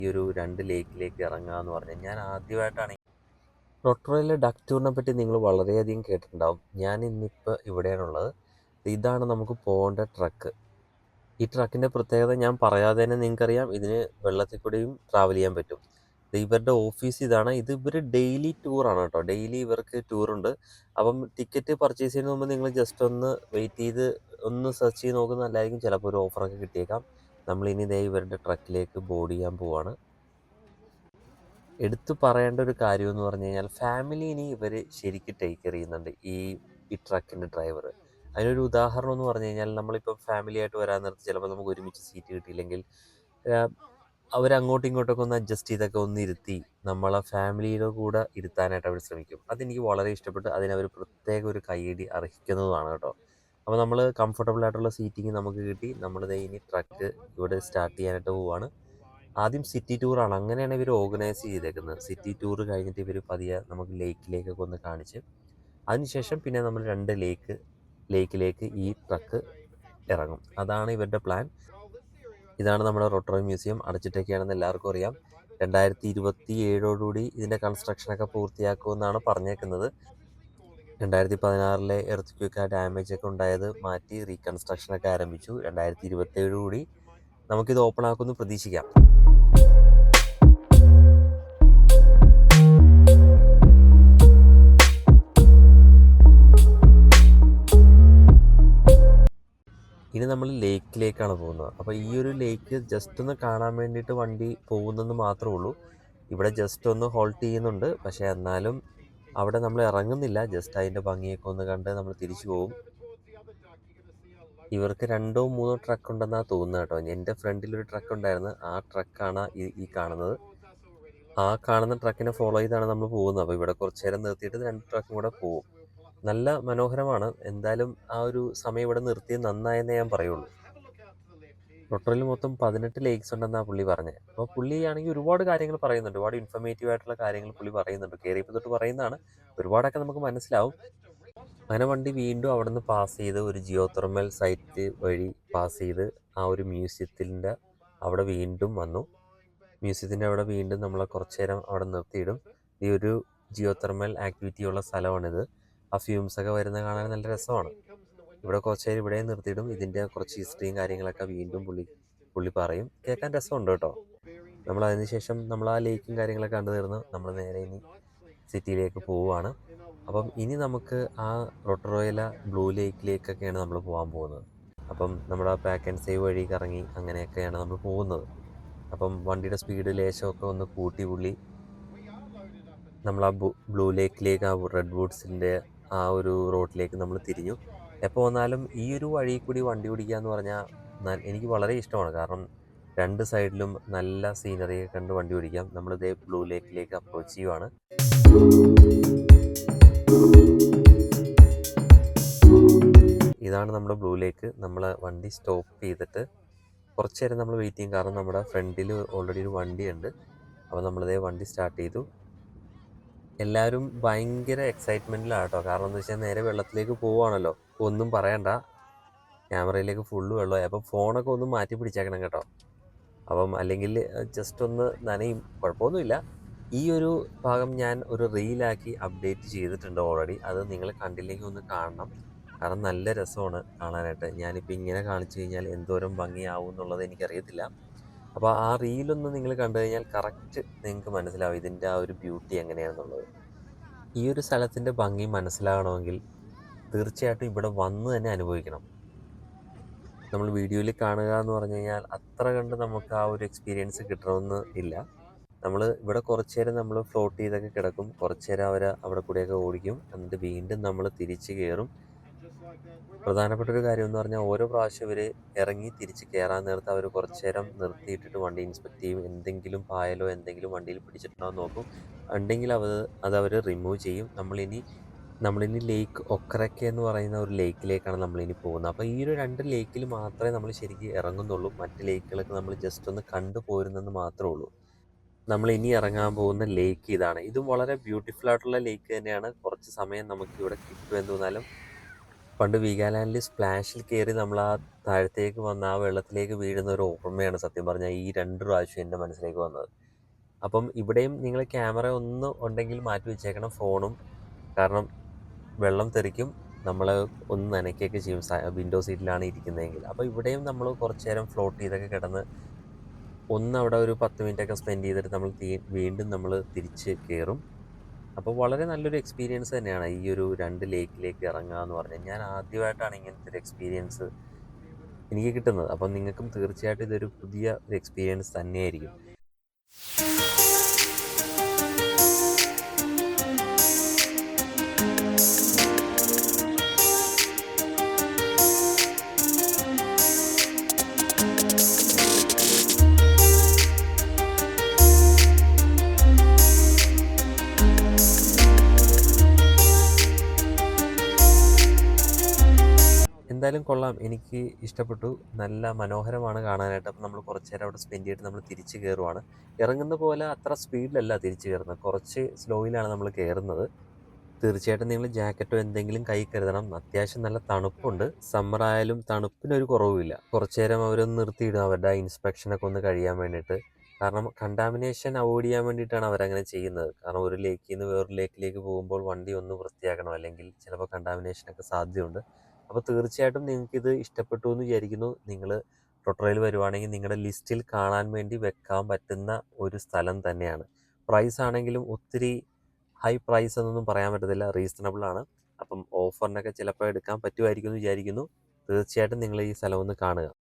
ഈ ഒരു 2 ലേക്കിലേക്ക് ഇറങ്ങുക എന്ന് പറഞ്ഞാൽ ഞാൻ ആദ്യമായിട്ടാണ് റൊട്ടറയിലെ ഡക്ക് ടൂറിനെ പറ്റി നിങ്ങൾ വളരെയധികം കേട്ടിട്ടുണ്ടാവും. ഞാൻ ഇന്നിപ്പോൾ ഇവിടെയാണുള്ളത്. ഇതാണ് നമുക്ക് പോകേണ്ട ട്രക്ക്. ഈ ട്രക്കിൻ്റെ പ്രത്യേകത ഞാൻ പറയാതെ തന്നെ നിങ്ങൾക്കറിയാം, ഇതിന് വെള്ളത്തിൽ കൂടെയും ട്രാവൽ ചെയ്യാൻ പറ്റും. ഇവരുടെ ഓഫീസ് ഇതാണ്. ഇത് ഇവർ ഡെയിലി ടൂറാണ് കേട്ടോ. ഡെയിലി ഇവർക്ക് ടൂറുണ്ട്. അപ്പം ടിക്കറ്റ് പർച്ചേസ് ചെയ്യുന്നതിന് മുമ്പ് നിങ്ങൾ ജസ്റ്റ് ഒന്ന് വെയിറ്റ് ചെയ്ത് ഒന്ന് സെർച്ച് ചെയ്ത് നോക്കുന്നത് നല്ലതായിരിക്കും. ചിലപ്പോൾ ഒരു ഓഫറൊക്കെ കിട്ടിയേക്കാം. നമ്മളിനി ഇവരുടെ ട്രക്കിലേക്ക് ബോർഡ് ചെയ്യാൻ പോവാണ്. എടുത്തു പറയേണ്ട ഒരു കാര്യം എന്ന് പറഞ്ഞു കഴിഞ്ഞാൽ ഫാമിലീനെ ഇവർ ശരിക്കും ടേക്ക് കെയർ ചെയ്യുന്നുണ്ട്, ഈ ട്രക്കിൻ്റെ ഡ്രൈവർ. അതിനൊരു ഉദാഹരണം എന്ന് പറഞ്ഞു കഴിഞ്ഞാൽ നമ്മളിപ്പോൾ ഫാമിലി ആയിട്ട് വരാൻ നേരത്ത് ചിലപ്പോൾ നമുക്ക് ഒരുമിച്ച് സീറ്റ് കിട്ടിയില്ലെങ്കിൽ അവരങ്ങോട്ടും ഇങ്ങോട്ടൊക്കെ ഒന്ന് അഡ്ജസ്റ്റ് ചെയ്തൊക്കെ ഒന്ന് ഇരുത്തി നമ്മളെ ഫാമിലിയുടെ കൂടെ ഇരുത്താനായിട്ട് അവർ ശ്രമിക്കും. അതെനിക്ക് വളരെ ഇഷ്ടപ്പെട്ടു. അതിനവർ പ്രത്യേക ഒരു കൈയടി അർഹിക്കുന്നതുമാണ് കേട്ടോ. അപ്പോൾ നമ്മൾ കംഫർട്ടബിൾ ആയിട്ടുള്ള സീറ്റിംഗ് നമുക്ക് കിട്ടി. നമ്മളിത് ഇനി ട്രക്ക് ഇവിടെ സ്റ്റാർട്ട് ചെയ്യാനായിട്ട് പോവുകയാണ്. ആദ്യം സിറ്റി ടൂറാണ്, അങ്ങനെയാണ് ഇവർ ഓർഗനൈസ് ചെയ്തേക്കുന്നത്. സിറ്റി ടൂർ കഴിഞ്ഞിട്ട് ഇവർ പതിയെ നമുക്ക് ലേക്കിലേക്കൊക്കെ ഒന്ന് കാണിച്ച് അതിനുശേഷം പിന്നെ നമ്മൾ 2 ലേക്കിലേക്ക് ഈ ട്രക്ക് ഇറങ്ങും. അതാണ് ഇവരുടെ പ്ലാൻ. ഇതാണ് നമ്മുടെ റൊട്ടറി മ്യൂസിയം. അടച്ചിട്ടൊക്കെയാണെന്ന് എല്ലാവർക്കും അറിയാം. 2027 ഇതിൻ്റെ കൺസ്ട്രക്ഷനൊക്കെ പൂർത്തിയാക്കുമെന്നാണ് പറഞ്ഞേക്കുന്നത്. 2016 എർത്ത് ഡാമേജ് ഒക്കെ ഉണ്ടായത് മാറ്റി റീകൺസ്ട്രക്ഷനൊക്കെ ആരംഭിച്ചു. 2027 നമുക്കിത് ഓപ്പൺ ആക്കുമെന്ന് പ്രതീക്ഷിക്കാം. ഇനി നമ്മൾ ലേക്കിലേക്കാണ് പോകുന്നത്. അപ്പോൾ ഈ ഒരു ലേക്ക് ജസ്റ്റ് ഒന്ന് കാണാൻ വേണ്ടിയിട്ട് വണ്ടി പോകുന്നെന്ന് മാത്രമേ ഉള്ളൂ. ഇവിടെ ജസ്റ്റ് ഒന്ന് ഹോൾട്ട് ചെയ്യുന്നുണ്ട്. പക്ഷേ എന്നാലും അവിടെ നമ്മൾ ഇറങ്ങുന്നില്ല. ജസ്റ്റ് അതിൻ്റെ ഭംഗിയൊക്കെ ഒന്ന് കണ്ട് നമ്മൾ തിരിച്ചു പോകും. ഇവർക്ക് 2 or 3 ട്രക്ക് ഉണ്ടെന്നാണ് തോന്നുന്നത് കേട്ടോ. എൻ്റെ ഫ്രണ്ടിലൊരു ട്രക്ക് ഉണ്ടായിരുന്നു. ആ ട്രക്കാണ് ഈ കാണുന്നത്. ആ കാണുന്ന ട്രക്കിനെ ഫോളോ ചെയ്താണ് നമ്മൾ പോകുന്നത്. അപ്പോൾ ഇവിടെ കുറച്ച് നേരം നിർത്തിയിട്ട് 2 ട്രക്കും കൂടെ പോകും. നല്ല മനോഹരമാണ്. എന്തായാലും ആ ഒരു സമയം ഇവിടെ നിർത്തിയത് നന്നായെന്നേ ഞാൻ പറയുള്ളൂ. റൊട്ടറിൽ മൊത്തം 18 ലേക്സ് ഉണ്ടെന്നാണ് പുള്ളി പറഞ്ഞത്. അപ്പോൾ പുള്ളിയാണെങ്കിൽ ഒരുപാട് കാര്യങ്ങൾ പറയുന്നുണ്ട്. ഒരുപാട് ഇൻഫർമേറ്റീവ് ആയിട്ടുള്ള കാര്യങ്ങൾ പുള്ളി പറയുന്നുണ്ട്. കയറിയപ്പോൾ തൊട്ട് പറയുന്നതാണ്. ഒരുപാടൊക്കെ നമുക്ക് മനസ്സിലാവും. അങ്ങനെ വണ്ടി വീണ്ടും അവിടെ നിന്ന് പാസ് ചെയ്ത് ഒരു ജിയോ തെർമൽ സൈറ്റ് വഴി പാസ് ചെയ്ത് ആ ഒരു മ്യൂസിയത്തിൻ്റെ അവിടെ വീണ്ടും വന്നു. മ്യൂസിയത്തിൻ്റെ അവിടെ വീണ്ടും നമ്മളെ കുറച്ച് നേരം അവിടെ നിർത്തിയിടും. ഈ ഒരു ജിയോ തെർമൽ ആക്ടിവിറ്റി ഉള്ള സ്ഥലമാണിത്. ആ ഫ്യൂംസൊക്കെ വരുന്നത് കാണാൻ നല്ല രസമാണ്. ഇവിടെ കുറച്ച് നേരം ഇവിടെ നിർത്തിയിടും. ഇതിൻ്റെ കുറച്ച് ഹിസ്റ്ററിയും കാര്യങ്ങളൊക്കെ വീണ്ടും പുള്ളി പറയും. കേൾക്കാൻ രസമുണ്ട് കേട്ടോ. നമ്മൾ അതിനുശേഷം നമ്മൾ ആ ലേക്കും കാര്യങ്ങളൊക്കെ കണ്ടു തീർന്ന് നമ്മൾ നേരെ ഇനി സിറ്റിയിലേക്ക് പോവുകയാണ്. അപ്പം ഇനി നമുക്ക് ആ റൊട്ടറോയില ബ്ലൂ ലേക്കിലേക്കൊക്കെയാണ് നമ്മൾ പോകാൻ പോകുന്നത്. അപ്പം നമ്മുടെ പാക്ക് ആൻഡ് സേവ് വഴി കറങ്ങി അങ്ങനെയൊക്കെയാണ് നമ്മൾ പോകുന്നത്. അപ്പം വണ്ടിയുടെ സ്പീഡ് ലേശമൊക്കെ ഒന്ന് കൂട്ടി പുള്ളി നമ്മൾ ആ ബ്ലൂ ലേക്കിലേക്ക്, ആ റെഡ് വുഡ്സിൻ്റെ ആ ഒരു റോഡിലേക്ക് നമ്മൾ തിരിഞ്ഞു. എപ്പോൾ വന്നാലും ഈ ഒരു വഴി കൂടി വണ്ടി ഓടിക്കുക എന്ന് പറഞ്ഞാൽ എനിക്ക് വളരെ ഇഷ്ടമാണ്. കാരണം 2 സൈഡിലും നല്ല സീനറിയൊക്കെ കണ്ട് വണ്ടി ഓടിക്കാം. നമ്മളിതേ ബ്ലൂ ലേക്കിലേക്ക് അപ്രോച്ച് ചെയ്യുവാണ്. ഇതാണ് നമ്മുടെ ബ്ലൂ ലേക്ക്. നമ്മൾ വണ്ടി സ്റ്റോപ്പ് ചെയ്തിട്ട് കുറച്ച് നേരം നമ്മൾ വെയിറ്റ് ചെയ്യും. കാരണം നമ്മുടെ ഫ്രണ്ടിൽ ഓൾറെഡി ഒരു വണ്ടിയുണ്ട്. അപ്പോൾ നമ്മളിതേ വണ്ടി സ്റ്റാർട്ട് ചെയ്തു. എല്ലാവരും ഭയങ്കര എക്സൈറ്റ്മെൻറ്റിലാണ് കേട്ടോ. കാരണം എന്താ വെച്ചാൽ നേരെ വെള്ളത്തിലേക്ക് പോവുകയാണല്ലോ. ഒന്നും പറയണ്ട, ക്യാമറയിലേക്ക് ഫുള്ള് വെള്ളമായി. അപ്പം ഫോണൊക്കെ ഒന്ന് മാറ്റി പിടിച്ചേക്കണം കേട്ടോ. അപ്പം അല്ലെങ്കിൽ ജസ്റ്റ് ഒന്ന് നനയും. കുഴപ്പമൊന്നുമില്ല. ഈ ഒരു ഭാഗം ഞാൻ ഒരു റീലാക്കി അപ്ഡേറ്റ് ചെയ്തിട്ടുണ്ട് ഓൾറെഡി. അത് നിങ്ങൾ കണ്ടില്ലെങ്കിൽ ഒന്ന് കാണണം. കാരണം നല്ല രസമാണ് കാണാനായിട്ട്. ഞാനിപ്പോൾ ഇങ്ങനെ കാണിച്ചു കഴിഞ്ഞാൽ എന്തോരം ഭംഗിയാവും എന്നുള്ളത് എനിക്കറിയത്തില്ല. അപ്പോൾ ആ റീലൊന്ന് നിങ്ങൾ കണ്ടു കഴിഞ്ഞാൽ കറക്റ്റ് നിങ്ങൾക്ക് മനസ്സിലാവും ഇതിൻ്റെ ആ ഒരു ബ്യൂട്ടി എങ്ങനെയാണെന്നുള്ളത്. ഈ ഒരു സ്ഥലത്തിൻ്റെ ഭംഗി മനസ്സിലാകണമെങ്കിൽ തീർച്ചയായിട്ടും ഇവിടെ വന്ന് തന്നെ അനുഭവിക്കണം. നമ്മൾ വീഡിയോയിൽ കാണുക എന്ന് പറഞ്ഞു കഴിഞ്ഞാൽ അത്ര കണ്ട് നമുക്ക് ആ ഒരു എക്സ്പീരിയൻസ് കിട്ടണമെന്ന് ഇല്ല. നമ്മൾ ഇവിടെ കുറച്ച് നേരം നമ്മൾ ഫ്ലോട്ട് ചെയ്തൊക്കെ കിടക്കും. കുറച്ച് നേരം അവിടെ കൂടെയൊക്കെ ഓടിക്കും. എന്നിട്ട് വീണ്ടും നമ്മൾ തിരിച്ച് കയറും. പ്രധാനപ്പെട്ട ഒരു കാര്യം എന്ന് പറഞ്ഞാൽ ഓരോ പ്രാവശ്യം ഇവർ ഇറങ്ങി തിരിച്ച് കയറാൻ നേരത്ത് അവർ കുറച്ച് നേരം നിർത്തിയിട്ടിട്ട് വണ്ടി ഇൻസ്പെക്ട് ചെയ്യും. എന്തെങ്കിലും പായലോ എന്തെങ്കിലും വണ്ടിയിൽ പിടിച്ചിട്ടുണ്ടോ എന്ന് നോക്കും. ഉണ്ടെങ്കിൽ അവർ റിമൂവ് ചെയ്യും. നമ്മളിനി ലേക്ക് ഒക്രക്ക എന്ന് പറയുന്ന ഒരു ലേക്കിലേക്കാണ് നമ്മളിനി പോകുന്നത്. അപ്പോൾ ഈ ഒരു 2 ലേക്കിൽ മാത്രമേ നമ്മൾ ശരിക്കും ഇറങ്ങുന്നുള്ളൂ. മറ്റ് ലേക്കുകളൊക്കെ നമ്മൾ ജസ്റ്റ് ഒന്ന് കണ്ടു പോരുന്നെന്ന് മാത്രമേ ഉള്ളൂ. നമ്മൾ ഇനി ഇറങ്ങാൻ പോകുന്ന ലേക്ക് ഇതാണ്. ഇതും വളരെ ബ്യൂട്ടിഫുൾ ആയിട്ടുള്ള ലേക്ക് തന്നെയാണ്. കുറച്ച് സമയം നമുക്ക് ഇവിടെ കിട്ടുമെന്ന് തോന്നാലും പണ്ട് വീഗാലാൻഡിൽ സ്പ്ലാഷിൽ കയറി നമ്മൾ ആ താഴത്തേക്ക് വന്ന ആ വെള്ളത്തിലേക്ക് വീഴുന്ന ഒരു ഓർമ്മയാണ് സത്യം പറഞ്ഞാൽ ഈ 2 പ്രാവശ്യം എൻ്റെ മനസ്സിലേക്ക് വന്നത്. അപ്പം ഇവിടെയും നിങ്ങൾ ക്യാമറ ഒന്ന് ഉണ്ടെങ്കിൽ മാറ്റി വെച്ചേക്കണം ഫോണും. കാരണം വെള്ളം തെറിക്കും, നമ്മളെ ഒന്ന് നനയ്ക്കുകയൊക്കെ ചെയ്യും വിൻഡോ സീറ്റിലാണ് ഇരിക്കുന്നതെങ്കിൽ. അപ്പോൾ ഇവിടെയും നമ്മൾ കുറച്ച് നേരം ഫ്ലോട്ട് ചെയ്തൊക്കെ കിടന്ന് അവിടെ ഒരു 10 മിനിറ്റൊക്കെ സ്പെൻഡ് ചെയ്തിട്ട് നമ്മൾ വീണ്ടും നമ്മൾ തിരിച്ച് കയറും. അപ്പോൾ വളരെ നല്ലൊരു എക്സ്പീരിയൻസ് തന്നെയാണ് ഈ ഒരു 2 ലേക്കിലേക്ക് ഇറങ്ങുക എന്ന് പറഞ്ഞാൽ. ഞാൻ ആദ്യമായിട്ടാണ് ഇങ്ങനത്തെ ഒരു എക്സ്പീരിയൻസ് എനിക്ക് കിട്ടുന്നത്. അപ്പം നിങ്ങൾക്കും തീർച്ചയായിട്ടും ഇതൊരു പുതിയ ഒരു എക്സ്പീരിയൻസ് തന്നെയായിരിക്കും. എന്തായാലും കൊള്ളാം, എനിക്ക് ഇഷ്ടപ്പെട്ടു. നല്ല മനോഹരമാണ് കാണാനായിട്ട്. അപ്പം നമ്മൾ കുറച്ച് നേരം അവിടെ സ്പെൻഡ് ചെയ്തിട്ട് നമ്മൾ തിരിച്ച് കയറുവാണ്. ഇറങ്ങുന്ന പോലെ അത്ര സ്പീഡിലല്ല തിരിച്ച് കയറുന്നത്, കുറച്ച് സ്ലോയിലാണ് നമ്മൾ കയറുന്നത്. തീർച്ചയായിട്ടും നിങ്ങൾ ജാക്കറ്റോ എന്തെങ്കിലും കൈ കരുതണം. അത്യാവശ്യം നല്ല തണുപ്പുണ്ട്. സമ്മർ ആയാലും തണുപ്പിനൊരു കുറവുമില്ല. കുറച്ച് നേരം അവരൊന്ന് നിർത്തിയിടും അവരുടെ ഇൻസ്പെക്ഷനൊക്കെ ഒന്ന് കഴിയാൻ വേണ്ടിയിട്ട്. കാരണം കണ്ടാമിനേഷൻ അവോയ്ഡ് ചെയ്യാൻ വേണ്ടിയിട്ടാണ് അവരങ്ങനെ ചെയ്യുന്നത്. കാരണം ഒരു ലേക്കിൽ നിന്ന് വേറൊരു ലേക്കിലേക്ക് പോകുമ്പോൾ വണ്ടി ഒന്ന് വൃത്തിയാക്കണം, അല്ലെങ്കിൽ ചിലപ്പോൾ കണ്ടാമിനേഷനൊക്കെ സാധ്യതയുണ്ട്. അപ്പോൾ തീർച്ചയായിട്ടും നിങ്ങൾക്കിത് ഇഷ്ടപ്പെട്ടു എന്ന് വിചാരിക്കുന്നു. നിങ്ങൾ റൊട്ടറയിൽ വരുവാണെങ്കിൽ നിങ്ങളുടെ ലിസ്റ്റിൽ കാണാൻ വേണ്ടി വെക്കാൻ പറ്റുന്ന ഒരു സ്ഥലം തന്നെയാണ്. പ്രൈസ് ആണെങ്കിലും ഒത്തിരി ഹൈ പ്രൈസ് എന്നൊന്നും പറയാൻ പറ്റത്തില്ല, റീസണബിൾ ആണ്. അപ്പം ഓഫറിനൊക്കെ ചിലപ്പോൾ എടുക്കാൻ പറ്റുമായിരിക്കും എന്ന് വിചാരിക്കുന്നു. തീർച്ചയായിട്ടും നിങ്ങൾ ഈ സ്ഥലം ഒന്ന് കാണുക.